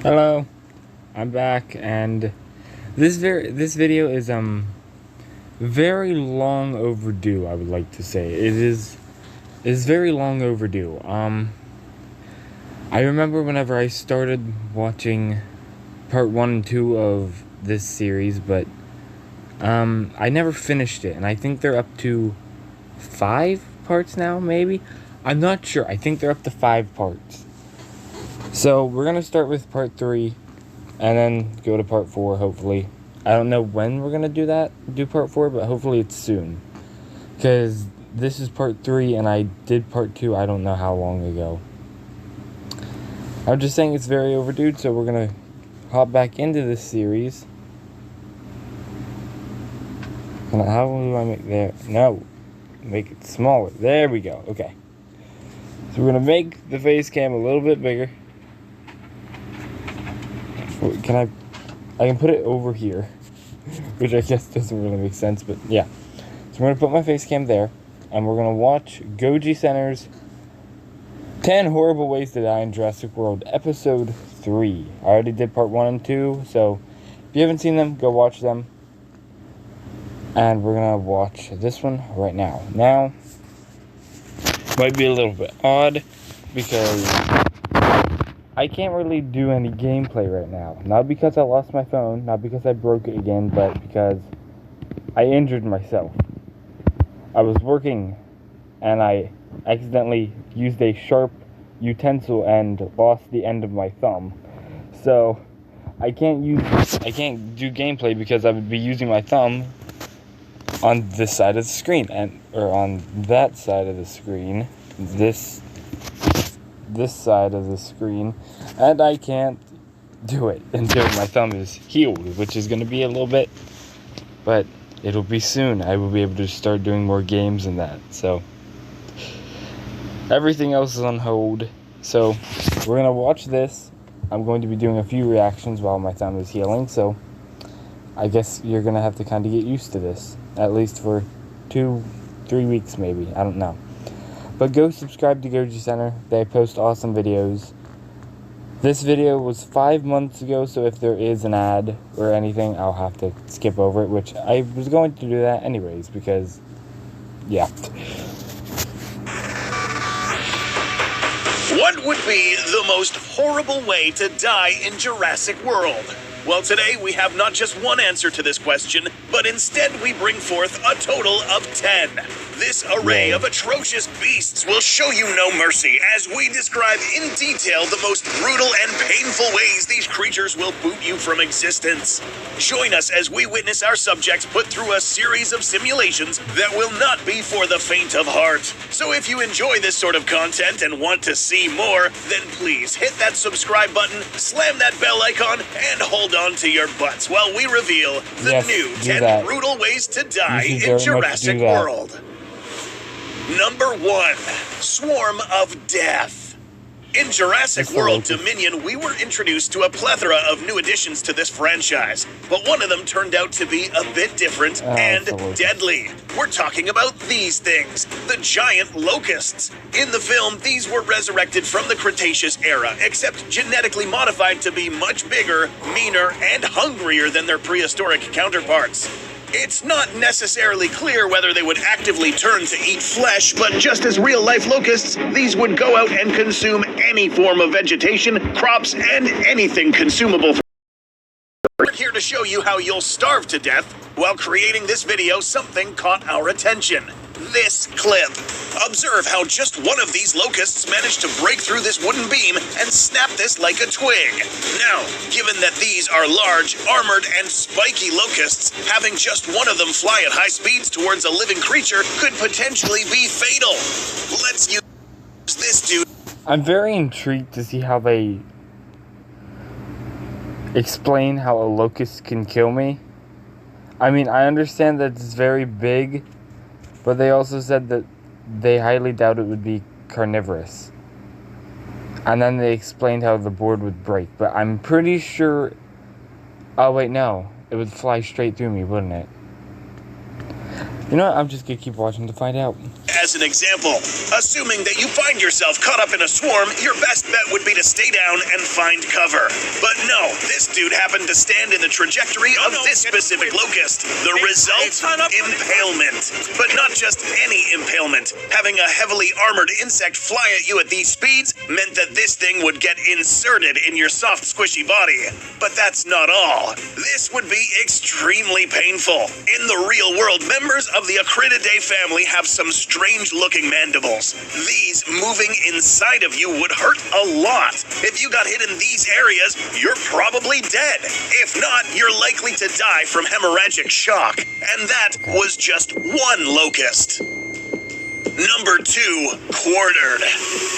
Hello, I'm back, and this video is very long overdue. I would like to say it is very long overdue. I remember whenever I started watching part 1 and 2 of this series, but I never finished it, and I think they're up to 5 parts now. Maybe, I'm not sure. I think they're up to 5 parts. So we're gonna start with part 3, and then go to part 4. Hopefully, I don't know when we're gonna do part 4, but hopefully it's soon. Because this is part 3, and I did part 2. I don't know how long ago. I'm just saying it's very overdue. So we're gonna hop back into this series. And how do I make there? No, make it smaller. There we go. Okay. So we're gonna make the face cam a little bit bigger. I can put it over here, which I guess doesn't really make sense, but yeah. So I'm going to put my face cam there, and we're going to watch Goji Center's 10 Horrible Ways to Die in Jurassic World, Episode 3. I already did part 1 and 2, so if you haven't seen them, go watch them. And we're going to watch this one right now. Now, might be a little bit odd, because I can't really do any gameplay right now. Not because I lost my phone, not because I broke it again, but because I injured myself. I was working, and I accidentally used a sharp utensil and lost the end of my thumb. So I can't do gameplay because I would be using my thumb on this side of the screen, or on that side of the screen. This side of the screen, and I can't do it until my thumb is healed, which is going to be a little bit, but it'll be soon. I will be able to start doing more games and that. So everything else is on hold. So we're going to watch this. I'm going to be doing a few reactions while my thumb is healing, so I guess you're going to have to kind of get used to this, at least for 2-3 weeks maybe. I don't know. But go subscribe to Goji Center. They post awesome videos. This video was 5 months ago, so if there is an ad or anything, I'll have to skip over it, which I was going to do that anyways, because, yeah. What would be the most horrible way to die in Jurassic World? Well, today we have not just one answer to this question, but instead we bring forth a total of 10. This array of atrocious beasts will show you no mercy as we describe in detail the most brutal and painful ways these creatures will boot you from existence. Join us as we witness our subjects put through a series of simulations that will not be for the faint of heart. So if you enjoy this sort of content and want to see more, then please hit that subscribe button, slam that bell icon, and hold on to your butts while we reveal the new 10 brutal ways to die in Jurassic World. Number 1, Swarm of Death. In Jurassic World Dominion, we were introduced to a plethora of new additions to this franchise, but one of them turned out to be a bit different and deadly. We're talking about these things, the giant locusts. In the film, these were resurrected from the Cretaceous era, except genetically modified to be much bigger, meaner, and hungrier than their prehistoric counterparts. It's not necessarily clear whether they would actively turn to eat flesh, but just as real-life locusts, these would go out and consume any form of vegetation, crops, and anything consumable. We're here to show you how you'll starve to death. While creating this video, something caught our attention. This clip. Observe how just one of these locusts managed to break through this wooden beam and snap this like a twig. Now, given that these are large, armored, and spiky locusts, having just one of them fly at high speeds towards a living creature could potentially be fatal. Let's use this dude. I'm very intrigued to see how they explain how a locust can kill me. I mean, I understand that it's very big, but they also said that they highly doubt it would be carnivorous. And then they explained how the board would break, but I'm pretty sure... Oh, wait, no. It would fly straight through me, wouldn't it? You know what? I'm just gonna keep watching to find out. As an example, assuming that you find yourself caught up in a swarm, your best bet would be to stay down and find cover. But no, this dude happened to stand in the trajectory of this specific locust. The result? Impalement. But not just any impalement. Having a heavily armored insect fly at you at these speeds meant that this thing would get inserted in your soft, squishy body. But that's not all. This would be extremely painful. In the real world, members of the Acrididae family have some strange-looking mandibles. These moving inside of you would hurt a lot. If you got hit in these areas, you're probably dead. If not, you're likely to die from hemorrhagic shock. And that was just one locust. Number 2, quartered.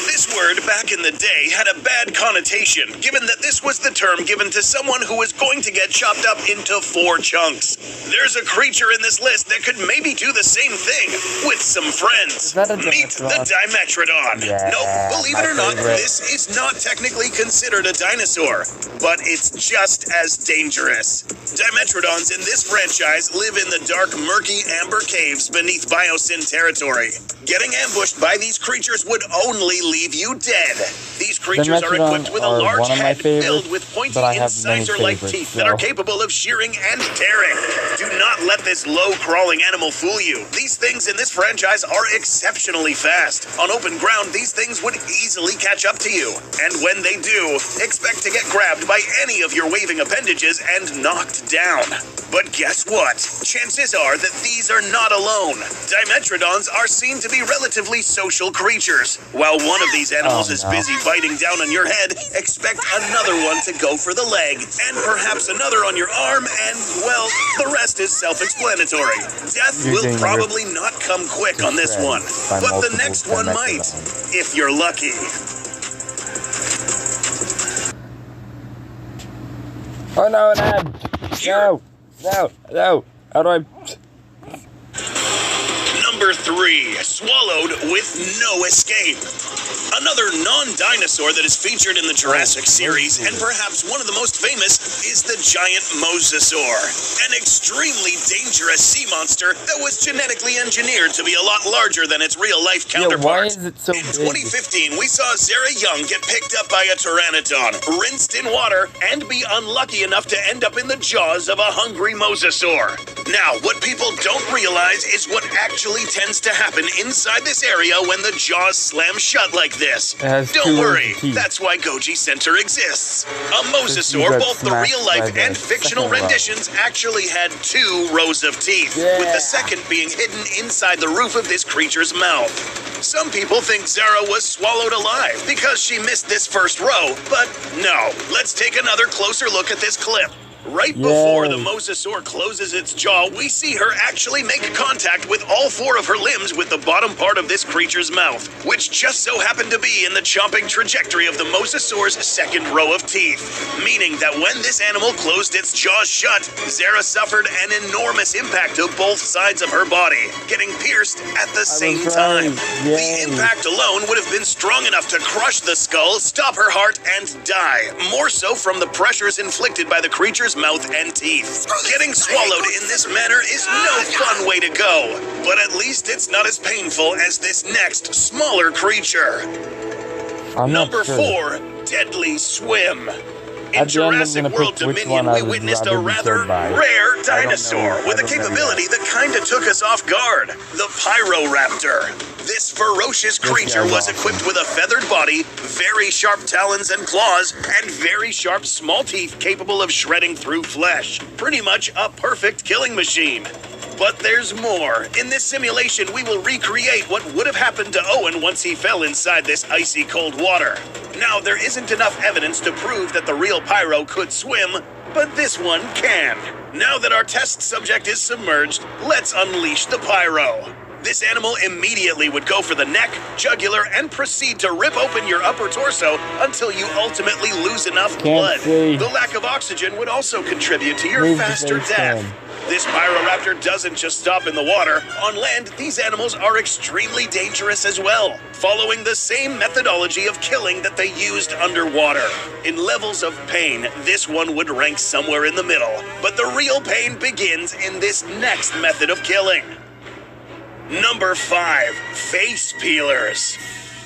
This word back in the day had a bad connotation, given that this was the term given to someone who was going to get chopped up into 4 chunks. There's a creature in this list that could maybe do the same thing with some friends. Meet the Dimetrodon. Yeah, Nope, believe it or not, this is not technically considered a dinosaur, but it's just as dangerous. Dimetrodons in this franchise live in the dark, murky amber caves beneath Biosyn territory. Getting ambushed by these creatures would only leave you dead. These creatures are equipped with a large head filled with pointy incisor-like teeth that are capable of shearing and tearing. Do not let this low-crawling animal fool you. These things in this franchise are exceptionally fast. On open ground, these things would easily catch up to you. And when they do, expect to get grabbed by any of your waving appendages and knocked down. But guess what? Chances are that these are not alone. Dimetrodons are seen to be relatively social creatures. While one of these animals is busy biting down on your head, expect another one to go for the leg, and perhaps another on your arm, and, well, the rest is self-explanatory. Death will probably not come quick on this one, but the next one might, if you're lucky. Oh no, an ad! No! How do I... Number 3, swallowed with no escape. Another non-dinosaur that is featured in the Jurassic series, and perhaps one of the most famous, is the giant mosasaur. An extremely dangerous sea monster that was genetically engineered to be a lot larger than its real-life counterpart. Why is it so in big? 2015, we saw Zara Young get picked up by a pteranodon, rinsed in water, and be unlucky enough to end up in the jaws of a hungry mosasaur. Now, what people don't realize is what actually tends to happen inside this area when the jaws slam shut like this. Don't worry, that's why Goji Center exists. A mosasaur, both the real-life and fictional renditions, actually had 2 rows of teeth, with the second being hidden inside the roof of this creature's mouth. Some people think Zara was swallowed alive because she missed this first row, but no. Let's take another closer look at this clip. Right before the mosasaur closes its jaw, we see her actually make contact with all 4 of her limbs with the bottom part of this creature's mouth, which just so happened to be in the chomping trajectory of the mosasaur's second row of teeth, meaning that when this animal closed its jaws shut, Zara suffered an enormous impact to both sides of her body, getting pierced at the same time. The impact alone would have been strong enough to crush the skull, stop her heart, and die, more so from the pressures inflicted by the creature's mouth and teeth. Getting swallowed in this manner is no fun way to go, but at least it's not as painful as this next, smaller creature. Number 4, Deadly Swim. In Jurassic World Dominion, we witnessed a rather rare dinosaur with a capability that kinda took us off guard. The Pyroraptor. This ferocious creature was equipped with a feathered body, very sharp talons and claws, and very sharp small teeth capable of shredding through flesh. Pretty much a perfect killing machine. But there's more. In this simulation, we will recreate what would have happened to Owen once he fell inside this icy cold water. Now, there isn't enough evidence to prove that the real Pyro could swim, but this one can. Now that our test subject is submerged, let's unleash the Pyro. This animal immediately would go for the neck, jugular, and proceed to rip open your upper torso until you ultimately lose enough blood. The lack of oxygen would also contribute to your faster death. This Pyroraptor doesn't just stop in the water. On land, these animals are extremely dangerous as well, following the same methodology of killing that they used underwater. In levels of pain, this one would rank somewhere in the middle, but the real pain begins in this next method of killing. Number 5, face peelers.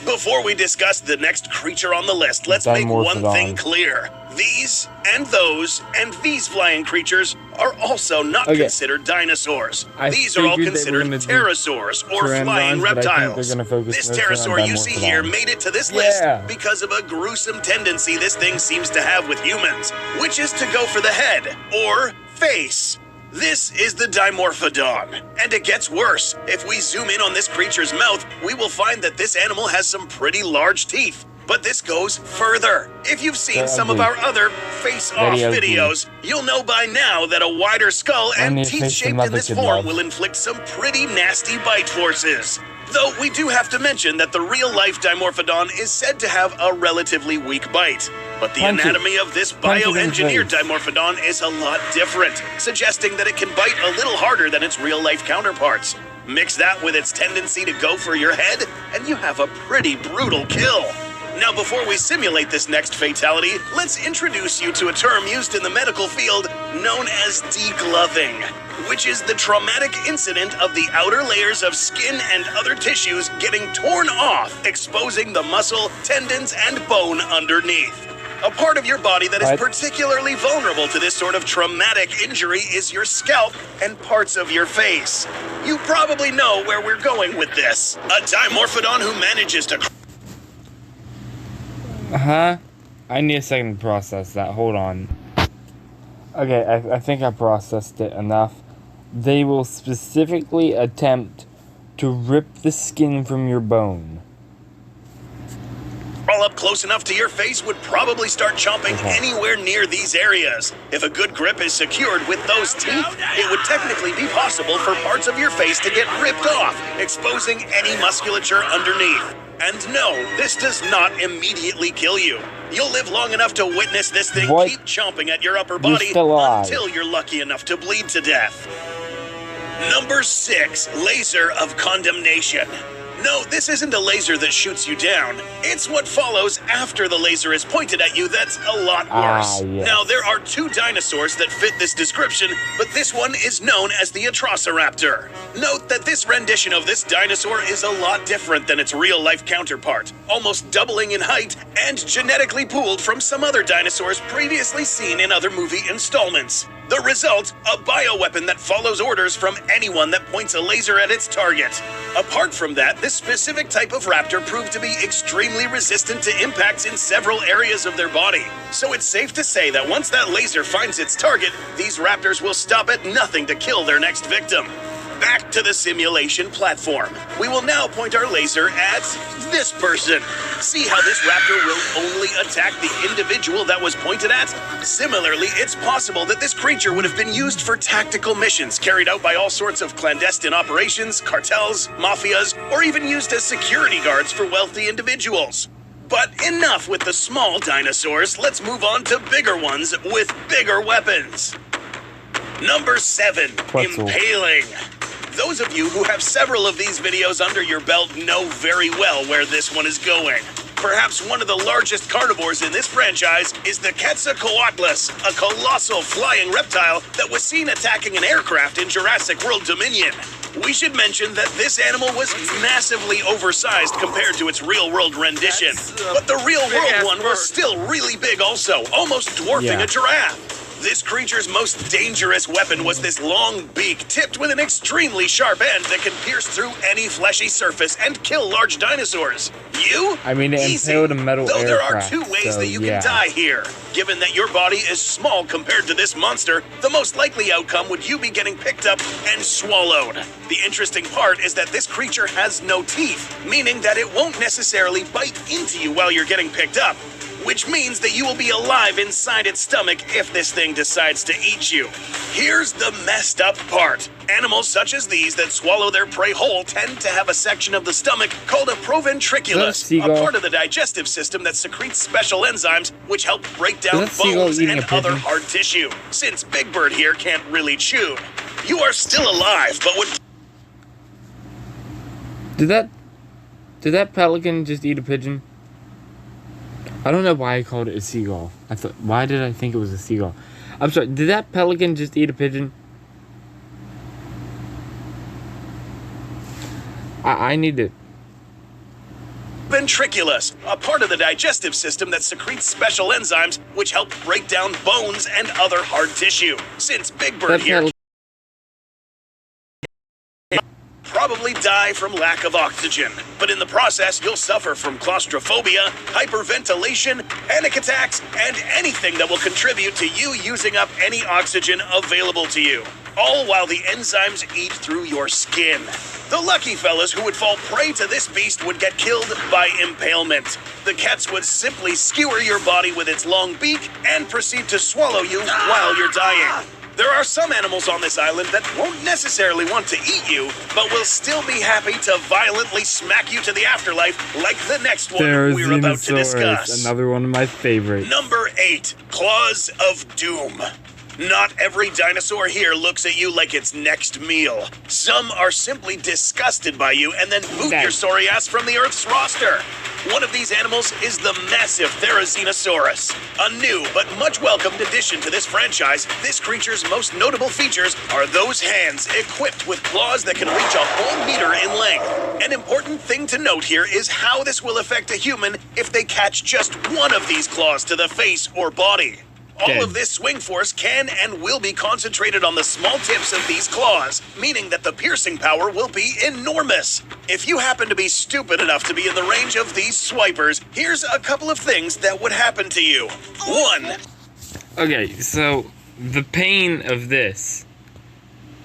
Before we discuss the next creature on the list, let's make one thing clear. These, and those, and these flying creatures are also not considered dinosaurs. These are all considered pterosaurs, or flying reptiles. This pterosaur you see here made it to this list because of a gruesome tendency this thing seems to have with humans, which is to go for the head, or face. This is the Dimorphodon, and it gets worse. If we zoom in on this creature's mouth, we will find that this animal has some pretty large teeth. But this goes further. If you've seen some of our other face-off videos, you'll know by now that a wider skull and teeth shaped in this form will inflict some pretty nasty bite forces. Though we do have to mention that the real-life Dimorphodon is said to have a relatively weak bite. But the anatomy of this bioengineered Dimorphodon is a lot different, suggesting that it can bite a little harder than its real-life counterparts. Mix that with its tendency to go for your head, and you have a pretty brutal kill. Now, before we simulate this next fatality, let's introduce you to a term used in the medical field known as degloving, which is the traumatic incident of the outer layers of skin and other tissues getting torn off, exposing the muscle, tendons, and bone underneath. A part of your body that is particularly vulnerable to this sort of traumatic injury is your scalp and parts of your face. You probably know where we're going with this. A Dimorphodon who manages to... I need a second to process that. Hold on. Okay, I think I processed it enough. They will specifically attempt to rip the skin from your bone. Crawl up close enough to your face would probably start chomping anywhere near these areas. If a good grip is secured with those teeth, it would technically be possible for parts of your face to get ripped off, exposing any musculature underneath. And no, this does not immediately kill you. You'll live long enough to witness this thing keep chomping at your upper body until you're lucky enough to bleed to death. Number 6, Laser of Condemnation. No, this isn't a laser that shoots you down. It's what follows after the laser is pointed at you that's a lot worse. Now, there are 2 dinosaurs that fit this description, but this one is known as the Atrociraptor. Note that this rendition of this dinosaur is a lot different than its real-life counterpart, almost doubling in height and genetically pooled from some other dinosaurs previously seen in other movie installments. The result, a bioweapon that follows orders from anyone that points a laser at its target. Apart from that, this specific type of raptor proved to be extremely resistant to impacts in several areas of their body. So it's safe to say that once that laser finds its target, these raptors will stop at nothing to kill their next victim. Back to the simulation platform. We will now point our laser at this person. See how this raptor will only attack the individual that was pointed at? Similarly, it's possible that this creature would have been used for tactical missions carried out by all sorts of clandestine operations, cartels, mafias, or even used as security guards for wealthy individuals. But enough with the small dinosaurs. Let's move on to bigger ones with bigger weapons. Number 7, Impaling. Those of you who have several of these videos under your belt know very well where this one is going. Perhaps one of the largest carnivores in this franchise is the Quetzalcoatlus, a colossal flying reptile that was seen attacking an aircraft in Jurassic World Dominion. We should mention that this animal was massively oversized compared to its real-world rendition. But the real-world one was still really big also, almost dwarfing a giraffe. This creature's most dangerous weapon was this long beak tipped with an extremely sharp end that can pierce through any fleshy surface and kill large dinosaurs. You? I mean, it impaled a metal Though there are aircraft, 2 ways that you can die here. Given that your body is small compared to this monster, the most likely outcome would you be getting picked up and swallowed. The interesting part is that this creature has no teeth, meaning that it won't necessarily bite into you while you're getting picked up, which means that you will be alive inside its stomach if this thing decides to eat you. Here's the messed up part. Animals such as these that swallow their prey whole tend to have a section of the stomach called a proventriculus, a part of the digestive system that secretes special enzymes which help break down bones and other hard tissue. Since Big Bird here can't really chew, you are still alive, but would... Did that pelican just eat a pigeon? I don't know why I called it a seagull. Why did I think it was a seagull? I'm sorry, did that pelican just eat a pigeon? I need to... Ventriculus, a part of the digestive system that secretes special enzymes which help break down bones and other hard tissue. Since Big Bird here probably die from lack of oxygen, but in the process you'll suffer from claustrophobia, hyperventilation, panic attacks, and anything that will contribute to you using up any oxygen available to you, all while the enzymes eat through your skin. The lucky fellas who would fall prey to this beast would get killed by impalement. The cats would simply skewer your body with its long beak and proceed to swallow you while you're dying. There are some animals on this island that won't necessarily want to eat you, but will still be happy to violently smack you to the afterlife like the next one we're about to discuss. Another one of my favorites. Number 8, Claws of Doom. Not every dinosaur here looks at you like it's next meal. Some are simply disgusted by you and then boot your sorry ass from the Earth's roster. One of these animals is the massive Therizinosaurus. A new but much welcomed addition to this franchise, this creature's most notable features are those hands equipped with claws that can reach a whole meter in length. An important thing to note here is how this will affect a human if they catch just one of these claws to the face or body. All of this swing force can and will be concentrated on the small tips of these claws, meaning that the piercing power will be enormous. If you happen to be stupid enough to be in the range of these swipers, here's a couple of things that would happen to you. 1. Okay, so the pain of this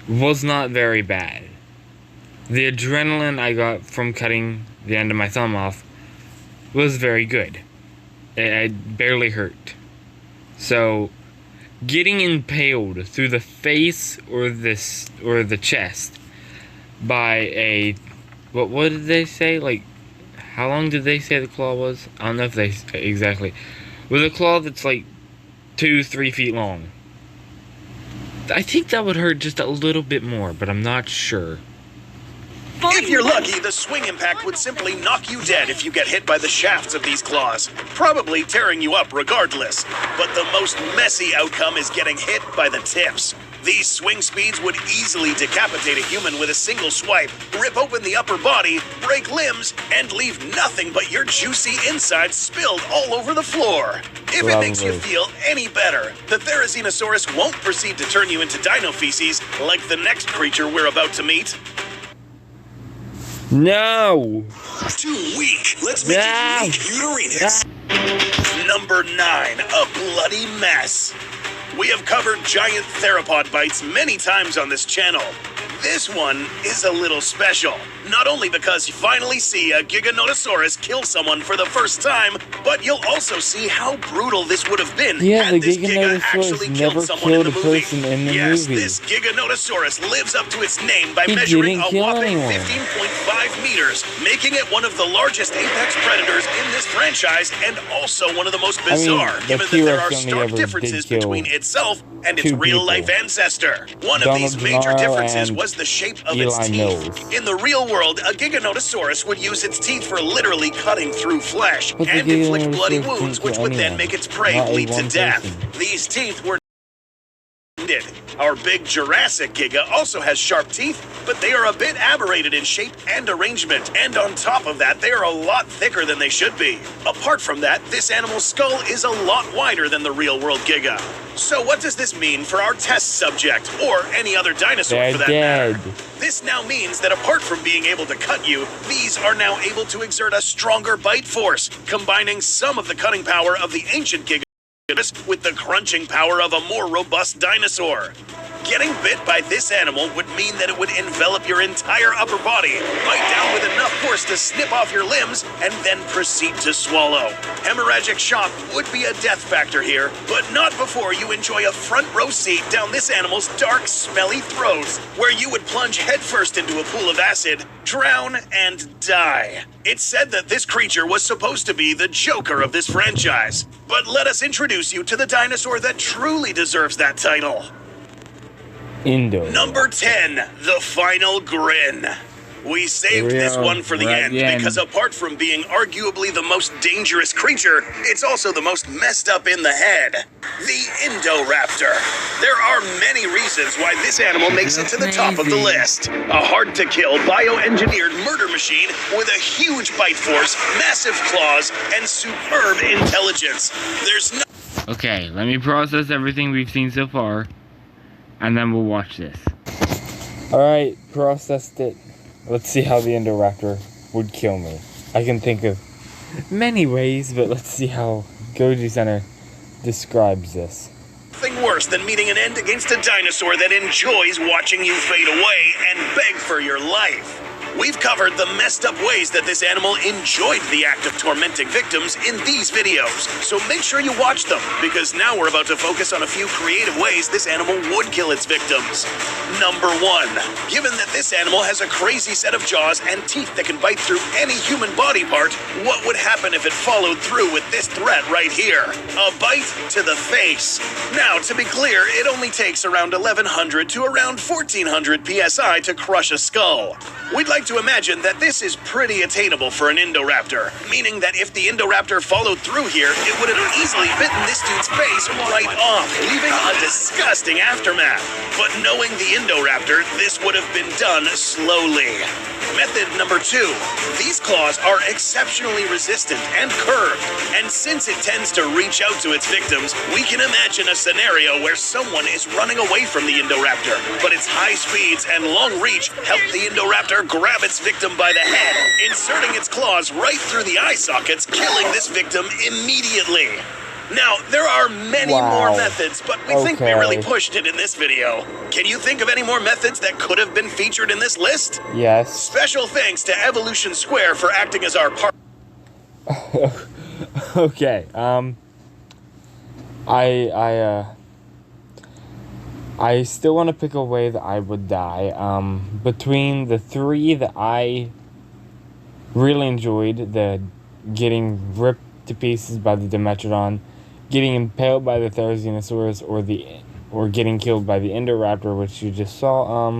was not very bad. The adrenaline I got from cutting the end of my thumb off was very good. It barely hurt. So, getting impaled through the face or the chest by a, what did they say? Like, how long did they say the claw was? I don't know if they exactly. With a claw that's like 2-3 feet long. I think that would hurt just a little bit more, but I'm not sure. If you're lucky, the swing impact would simply knock you dead if you get hit by the shafts of these claws, probably tearing you up regardless. But the most messy outcome is getting hit by the tips. These swing speeds would easily decapitate a human with a single swipe, rip open the upper body, break limbs, and leave nothing but your juicy insides spilled all over the floor. If it makes you feel any better, the Therizinosaurus won't proceed to turn you into dino feces like the next creature we're about to meet. No! Too weak. Let's make it weak, Uterus. Number 9, a bloody mess. We have covered giant theropod bites many times on this channel. This one is a little special, not only because you finally see a Giganotosaurus kill someone for the first time, but you'll also see how brutal this would have been had this Giga actually killed someone in the movie. Yes, this Giganotosaurus lives up to its name by measuring a whopping 15.5 meters, making it one of the largest apex predators in this franchise and also one of the most bizarre, given that there are stark differences between itself and its real-life ancestor. One of these major differences was the shape of its teeth. In the real world, a Giganotosaurus would use its teeth for literally cutting through flesh and inflict bloody wounds, which would then make its prey bleed to death. These teeth were Our big Jurassic Giga also has sharp teeth, but they are a bit aberrated in shape and arrangement, and on top of that, they are a lot thicker than they should be. Apart from that, this animal's skull is a lot wider than the real-world Giga. So what does this mean for our test subject, or any other dinosaur for that matter? This now means that apart from being able to cut you, these are now able to exert a stronger bite force, combining some of the cutting power of the ancient Giga with the crunching power of a more robust dinosaur. Getting bit by this animal would mean that it would envelop your entire upper body, bite down with enough force to snip off your limbs, and then proceed to swallow. Hemorrhagic shock would be a death factor here, but not before you enjoy a front row seat down this animal's dark, smelly throat, where you would plunge headfirst into a pool of acid, drown, and die. It's said that this creature was supposed to be the Joker of this franchise, but let us introduce you to the dinosaur that truly deserves that title. Indo. Number 10, the final GRIN. We saved Here we this go. one for the We're at end the end. because apart from being arguably the most dangerous creature, it's also the most messed up in the head. The Indoraptor. There are many reasons why this animal makes it to the top of the Crazy. list. A hard-to-kill, bioengineered murder machine with a huge bite force, massive claws, and superb intelligence. There's no... Okay, let me process everything we've seen so far, and then we'll watch this. Alright, processed it. Let's see how the Indoraptor would kill me. I can think of many ways, but let's see how Goji Center describes this. Nothing worse than meeting an end against a dinosaur that enjoys watching you fade away and beg for your life. We've covered the messed up ways that this animal enjoyed the act of tormenting victims in these videos, so make sure you watch them, because now we're about to focus on a few creative ways this animal would kill its victims. Number 1. Given that this animal has a crazy set of jaws and teeth that can bite through any human body part, what would happen if it followed through with this threat right here? A bite to the face. Now, to be clear, it only takes around 1100 to around 1400 psi to crush a skull. We'd like to imagine that this is pretty attainable for an Indoraptor, meaning that if the Indoraptor followed through here, it would have easily bitten this dude's face right off, leaving a disgusting aftermath. But knowing the Indoraptor, this would have been done slowly. Method number 2. These claws are exceptionally resistant and curved, and since it tends to reach out to its victims, we can imagine a scenario where someone is running away from the Indoraptor, but its high speeds and long reach help the Indoraptor grab its victim by the head, inserting its claws right through the eye sockets, killing this victim immediately. Now, there are many more methods, but we think we really pushed it in this video. Can you think of any more methods that could have been featured in this list? Yes. Special thanks to Evolution Square for acting as our partner. Okay, I still want to pick a way that I would die. Between the 3 that I really enjoyed, the getting ripped to pieces by the Dimetrodon, getting impaled by the Therizinosaurus, or getting killed by the Indoraptor, which you just saw,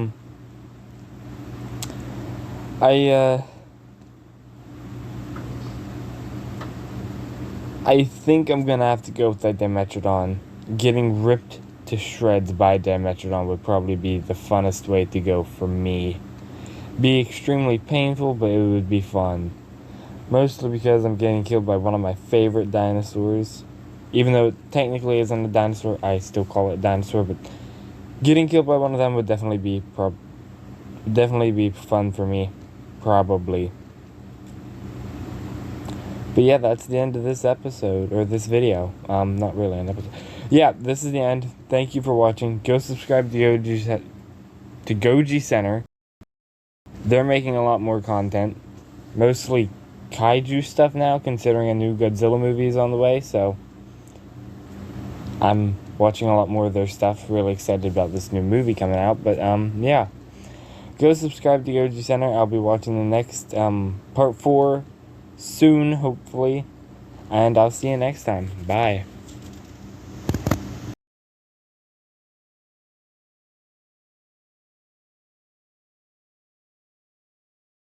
I think I'm gonna have to go with that Dimetrodon. Getting ripped to shreds by Dimetrodon would probably be the funnest way to go for me. Be extremely painful, but it would be fun. Mostly because I'm getting killed by one of my favorite dinosaurs. Even though it technically isn't a dinosaur, I still call it a dinosaur, but getting killed by one of them would definitely be fun for me. Probably. But yeah, that's the end of this episode, or this video. Not really an episode. Yeah, this is the end. Thank you for watching. Go subscribe to Goji Center. They're making a lot more content. Mostly kaiju stuff now, considering a new Godzilla movie is on the way, so I'm watching a lot more of their stuff. Really excited about this new movie coming out, but yeah. Go subscribe to Goji Center. I'll be watching the next part 4 soon, hopefully. And I'll see you next time. Bye.